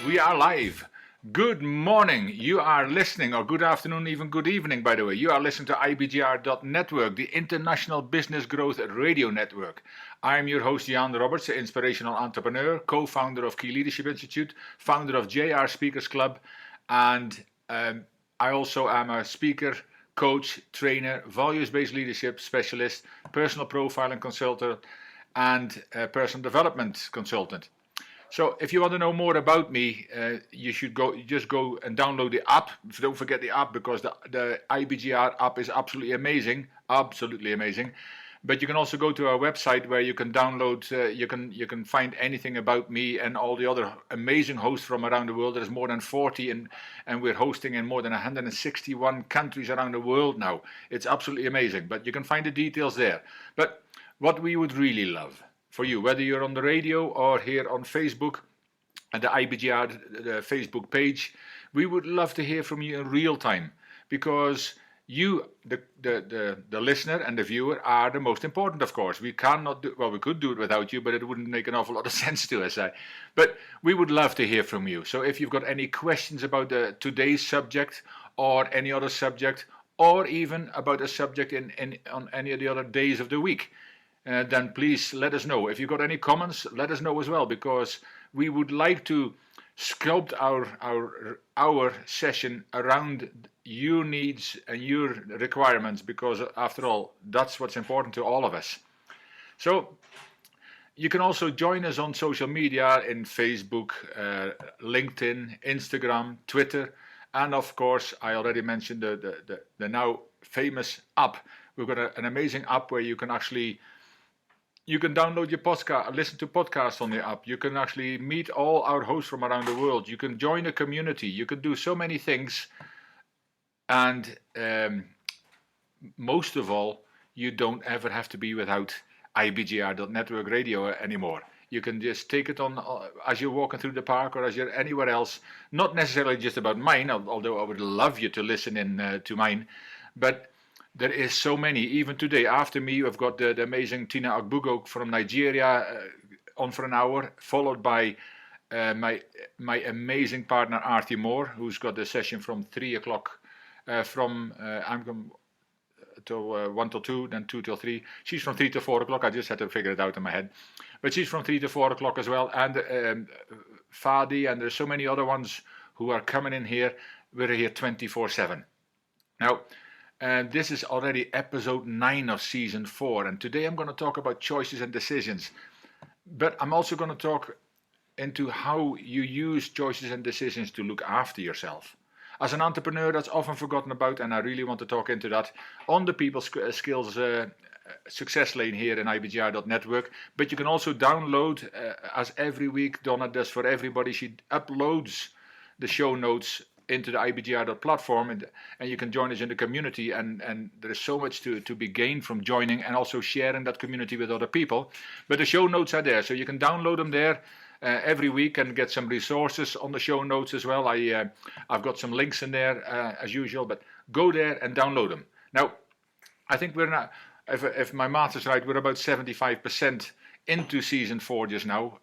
We are live. Good morning. You are listening, or good afternoon, even good evening, by the way. You are listening to IBGR.network, the International Business Growth Radio Network. I'm your host, Jan Robberts, an inspirational entrepreneur, co-founder of Key Leadership Institute, founder of JR Speakers Club, and I also am a speaker, coach, trainer, values-based leadership specialist, personal profiling consultant, and personal development consultant. So if you want to know more about me, you should just go and download the app. Don't forget the app, because the IBGR app is absolutely amazing, But you can also go to our website where you can download, you can find anything about me and all the other amazing hosts from around the world. There's more than 40, and we're hosting in more than 161 countries around the world now. It's absolutely amazing. But you can find the details there. But what we would really love for you, whether you're on the radio or here on Facebook, at the IBGR the Facebook page, we would love to hear from you in real time, because you, the listener and the viewer, are the most important, of course. We cannot do, well, we could do it without you, but it wouldn't make an awful lot of sense to us. But we would love to hear from you. So if you've got any questions about today's subject or any other subject, or even about a subject on any of the other days of the week, then please let us know. If you've got any comments, let us know as well, because we would like to sculpt our session around your needs and your requirements, because after all, that's what's important to all of us. So you can also join us on social media in Facebook, LinkedIn, Instagram, Twitter, and of course, I already mentioned the now famous app. We've got an amazing app where you can download your podcast, listen to podcasts on the app. You can actually meet all our hosts from around the world. You can join a community. You can do so many things. And most of all, you don't ever have to be without IBGR.network radio anymore. You can just take it on as you're walking through the park or as you're anywhere else. Not necessarily just about mine, although I would love you to listen in to mine. But there is so many. Even today, after me, we've got the amazing Tina Agbugo from Nigeria on for an hour, followed by my amazing partner Artie Moore, who's got the session from 3 o'clock, till 1 till 2, then 2 till 3. She's from 3 to 4 o'clock. I just had to figure it out in my head. But she's from 3 to 4 o'clock as well. And Fadi, and there's so many other ones who are coming in here. We're here 24/7. Now, this is already episode 9 of season 4, and today I'm going to talk about choices and decisions. But I'm also going to talk into how you use choices and decisions to look after yourself. As an entrepreneur, that's often forgotten about, and I really want to talk into that on the People Skills Success Lane here in IBGR.network. But you can also download, as every week Donna does for everybody, she uploads the show notes into the IBGR.platform, and you can join us in the community, and there is so much to be gained from joining and also sharing that community with other people. But the show notes are there, so you can download them there every week and get some resources on the show notes as well. I've got some links in there as usual, but go there and download them. Now, I think we're not, if my math is right, we're about 75% into season 4 just now,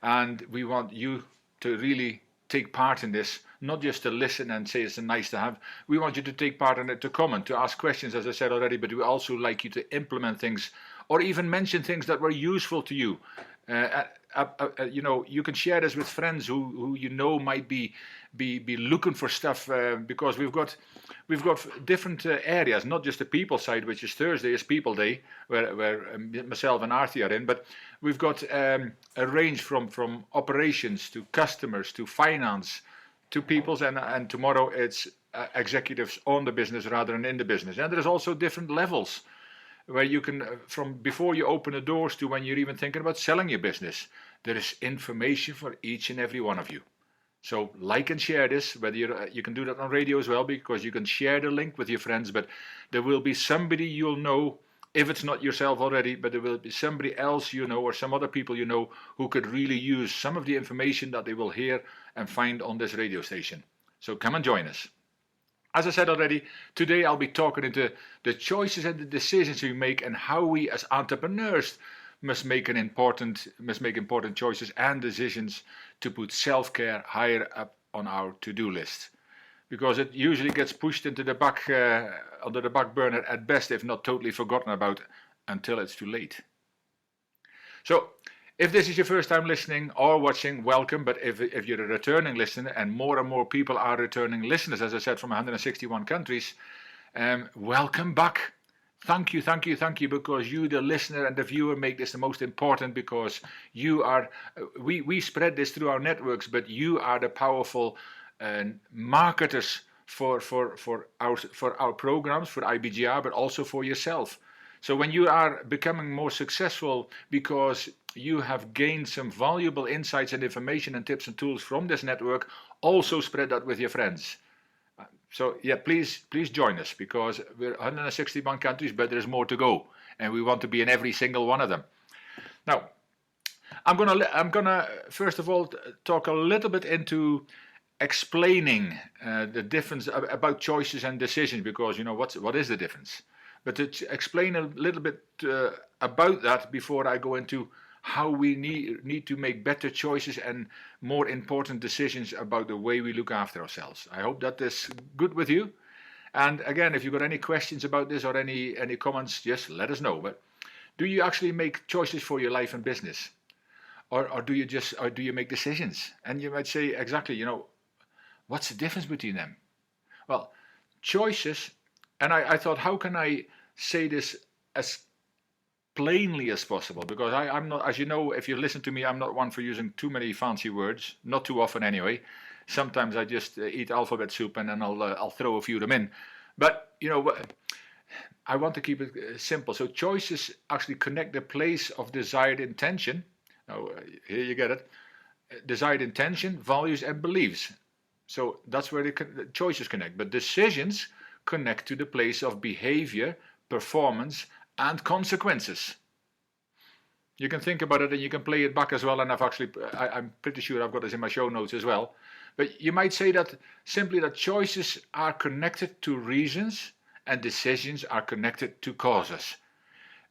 and we want you to really take part in this, not just to listen and say it's nice to have. We want you to take part in it, to comment, to ask questions, as I said already, but we also like you to implement things or even mention things that were useful to you. You can share this with friends who you know might be looking for stuff, because we've got different areas, not just the people side, which is Thursday is People Day, where myself and Artie are in, but we've got a range from operations to customers to finance to people's, and tomorrow it's executives on the business rather than in the business. And there's also different levels where you can, from before you open the doors to when you're even thinking about selling your business, there is information for each and every one of you. So like and share this, whether you can do that on radio as well, because you can share the link with your friends, but there will be somebody you'll know, if it's not yourself already, but there will be somebody else you know or some other people you know who could really use some of the information that they will hear and find on this radio station. So come and join us. As I said already, today I'll be talking into the choices and the decisions we make and how we as entrepreneurs must make important choices and decisions to put self-care higher up on our to-do list, because it usually gets pushed into the back under the back burner at best, if not totally forgotten about, until it's too late. So, if this is your first time listening or watching, welcome. But if you're a returning listener, and more people are returning listeners, as I said, from 161 countries, welcome back. Thank you, because you, the listener and the viewer, make this the most important, because you are, we spread this through our networks, but you are the powerful marketers for our programs, for IBGR, but also for yourself. So when you are becoming more successful because you have gained some valuable insights and information and tips and tools from this network, also spread that with your friends. So yeah, please join us, because we're 161 countries, but there's more to go, and we want to be in every single one of them. Now, I'm gonna first of all talk a little bit into explaining the difference about choices and decisions, because what is the difference? But to explain a little bit about that before I go into how we need to make better choices and more important decisions about the way we look after ourselves. I hope that is good with you. And again, if you've got any questions about this or any comments, just let us know. But do you actually make choices for your life and business? Or do you make decisions? And you might say, exactly, what's the difference between them? Well, choices, and I thought, how can I say this as plainly as possible? Because I'm not, as you know, if you listen to me, I'm not one for using too many fancy words, not too often anyway. Sometimes I just eat alphabet soup and then I'll throw a few of them in. But, I want to keep it simple. So choices actually connect the place of desired intention. Now, here you get it. Desired intention, values and beliefs. So that's where the choices connect. But decisions connect to the place of behavior, performance and consequences. You can think about it and you can play it back as well, and I'm pretty sure I've got this in my show notes as well. But you might say that simply that choices are connected to reasons and decisions are connected to causes.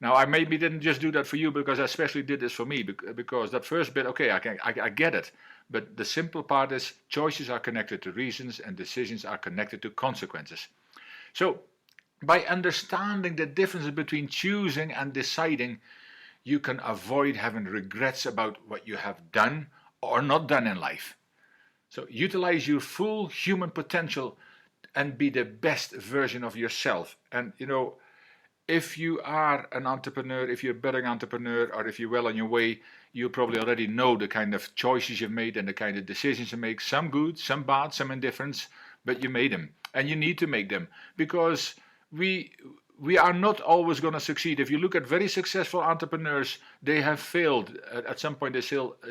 Now, I maybe didn't just do that for you, because I especially did this for me, because that first bit, okay, I get it. But the simple part is choices are connected to reasons and decisions are connected to consequences. So, by understanding the difference between choosing and deciding, you can avoid having regrets about what you have done or not done in life. So utilize your full human potential and be the best version of yourself. And if you are an entrepreneur, if you're a budding entrepreneur, or if you're well on your way, you probably already know the kind of choices you've made and the kind of decisions you make. Some good, some bad, some indifference, but you made them. And you need to make them, because we are not always going to succeed. If you look at very successful entrepreneurs, they have failed. At some point, they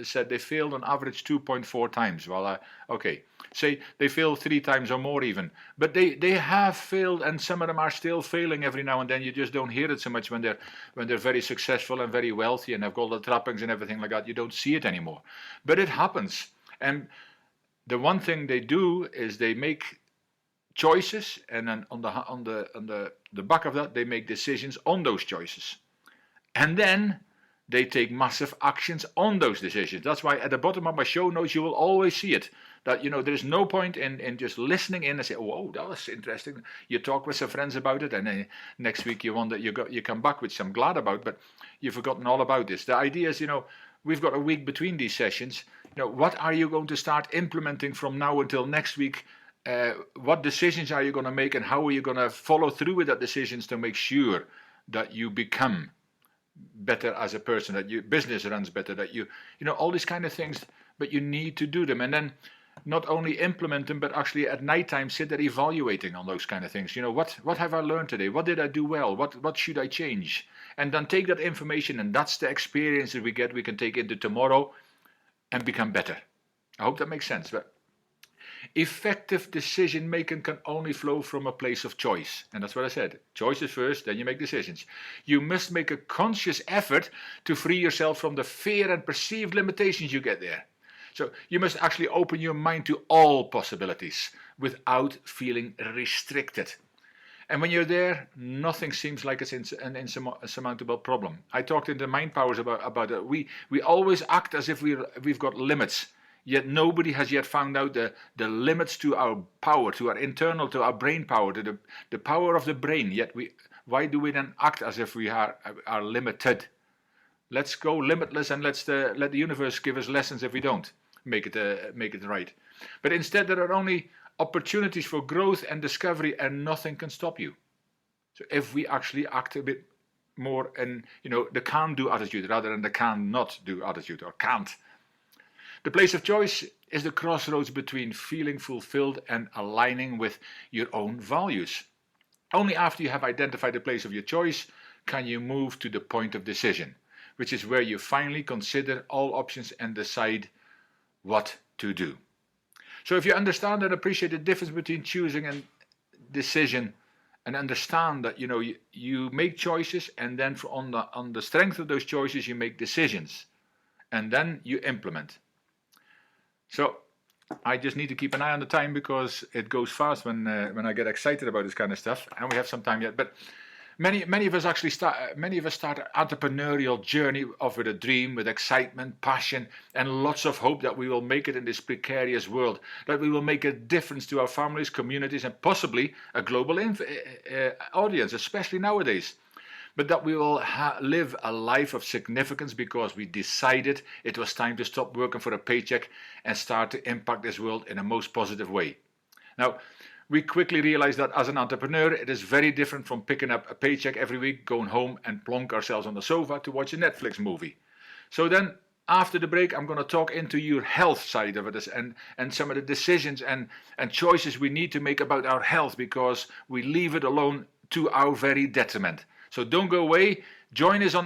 said they failed on average 2.4 times. Well, okay, say they failed 3 times or more even. But they have failed, and some of them are still failing every now and then. You just don't hear it so much when they're very successful and very wealthy and have got the trappings and everything like that. You don't see it anymore. But it happens. And the one thing they do is they make choices, and then on the back of that they make decisions on those choices, and then they take massive actions on those decisions. That's why at the bottom of my show notes you will always see it, that there's no point in just listening in and say, oh, that was interesting. You talk with some friends about it, and then next week you come back with some glad about, but you've forgotten all about this. The idea is, we've got a week between these sessions. What are you going to start implementing from now until next week? What decisions are you going to make, and how are you going to follow through with that decisions to make sure that you become better as a person, that your business runs better, that you all these kind of things, but you need to do them. And then not only implement them, but actually at nighttime sit there evaluating on those kind of things. What have I learned today? What did I do well? What should I change? And then take that information, and that's the experiences we can take into tomorrow and become better. I hope that makes sense. But effective decision making can only flow from a place of choice. And that's what I said. Choices first, then you make decisions. You must make a conscious effort to free yourself from the fear and perceived limitations you get there. So you must actually open your mind to all possibilities without feeling restricted. And when you're there, nothing seems like it's an insurmountable problem. I talked in the Mind Powers about it. We always act as if we've got limits, yet nobody has yet found out the limits to our power, to our brain power, to the power of the brain. Yet why do we then act as if we are limited? Let's go limitless and let the universe give us lessons if we don't make it right. But instead, there are only opportunities for growth and discovery, and nothing can stop you. So if we actually act a bit more in the can-do attitude rather than the can-not-do attitude, or can't. The place of choice is the crossroads between feeling fulfilled and aligning with your own values. Only after you have identified the place of your choice can you move to the point of decision, which is where you finally consider all options and decide what to do. So if you understand and appreciate the difference between choosing and decision, and understand that you make choices, and then on the strength of those choices you make decisions, and then you implement. So I just need to keep an eye on the time, because it goes fast when I get excited about this kind of stuff, and we have some time yet. But many of us start an entrepreneurial journey with a dream, with excitement, passion, and lots of hope that we will make it in this precarious world, that we will make a difference to our families, communities, and possibly a global audience, especially nowadays. But that we will live a life of significance because we decided it was time to stop working for a paycheck and start to impact this world in a most positive way. Now, we quickly realized that as an entrepreneur, it is very different from picking up a paycheck every week, going home and plonk ourselves on the sofa to watch a Netflix movie. So then, after the break, I'm going to talk into your health side of it, and some of the decisions and choices we need to make about our health, because we leave it alone to our very detriment. So don't go away. Join us on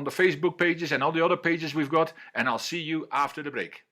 the Facebook pages and all the other pages we've got, and I'll see you after the break.